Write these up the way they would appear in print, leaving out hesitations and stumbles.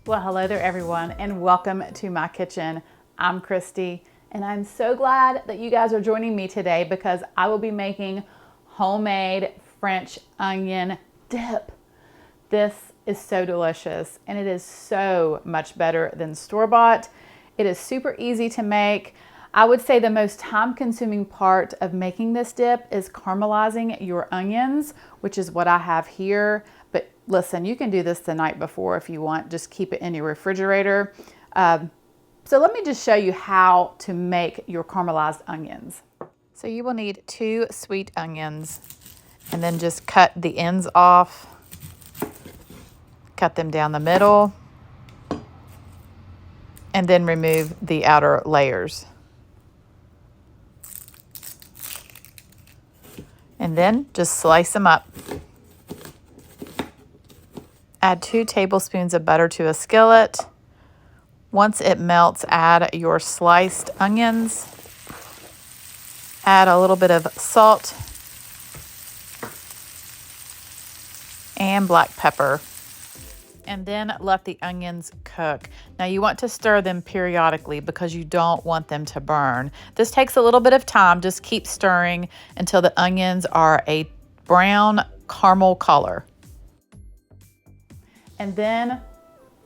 Well, hello there everyone, and welcome to my kitchen. I'm Christy, and I'm so glad that you guys are joining me today because I will be making homemade French onion dip. This is so delicious, and it is so much better than store-bought. It is super easy to make. I would say the most time-consuming part of making this dip is caramelizing your onions, which is what I have here. But listen, you can do this the night before if you want. Just keep it in your refrigerator. So let me just show you how to make your caramelized onions. So you will need 2 sweet onions, and then just cut the ends off. Cut them down the middle, and then remove the outer layers. And then just slice them up. Add 2 tablespoons of butter to a skillet. Once it melts, add your sliced onions. Add a little bit of salt and black pepper. And then let the onions cook. Now you want to stir them periodically because you don't want them to burn. This takes a little bit of time. Just keep stirring until the onions are a brown caramel color. And then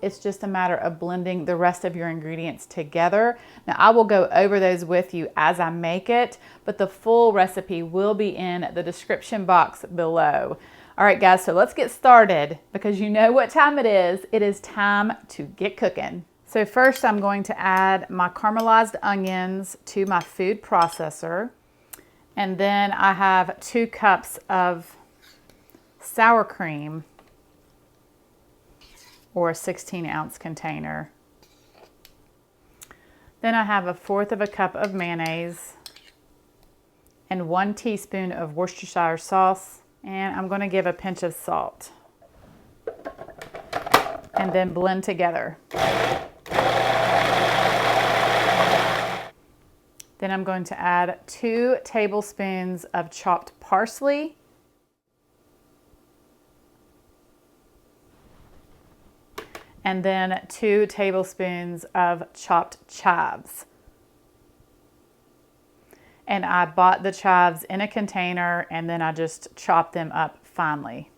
it's just a matter of blending the rest of your ingredients together. Now I will go over those with you as I make it, but the full recipe will be in the description box below. All right, guys, so let's get started because you know what time it is. It is time to get cooking. So first I'm going to add my caramelized onions to my food processor. And then I have 2 cups of sour cream, or a 16-ounce container. Then I have 1/4 cup of mayonnaise and 1 teaspoon of Worcestershire sauce. And I'm going to give a pinch of salt. And then blend together. Then I'm going to add 2 tablespoons of chopped parsley. And then 2 tablespoons of chopped chives. And I bought the chives in a container, and then I just chopped them up finely.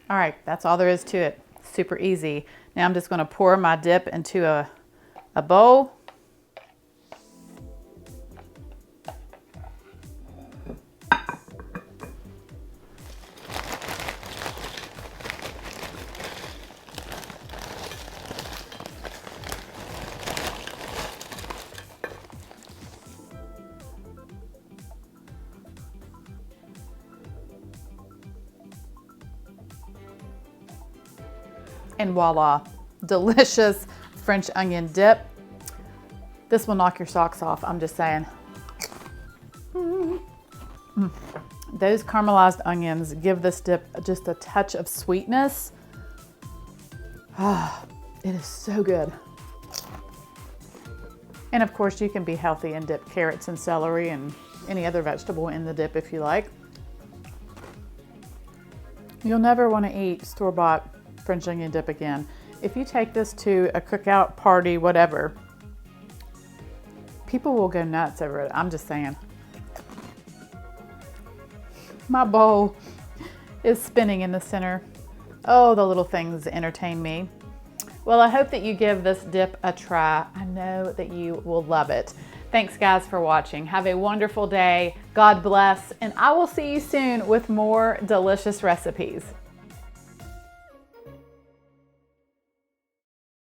All right, that's all there is to it. Super easy. Now I'm just going to pour my dip into a bowl. And voila, delicious French onion dip. This will knock your socks off, I'm just saying. Those caramelized onions give this dip just a touch of sweetness. Ah, it is so good. And of course you can be healthy and dip carrots and celery and any other vegetable in the dip if you like. You'll never want to eat store-bought French onion dip again. If you take this to a cookout party, whatever, people will go nuts over it. I'm just saying. My bowl is spinning in the center. Oh, the little things entertain me. Well, I hope that you give this dip a try. I know that you will love it. Thanks guys for watching. Have a wonderful day. God bless, and I will see you soon with more delicious recipes.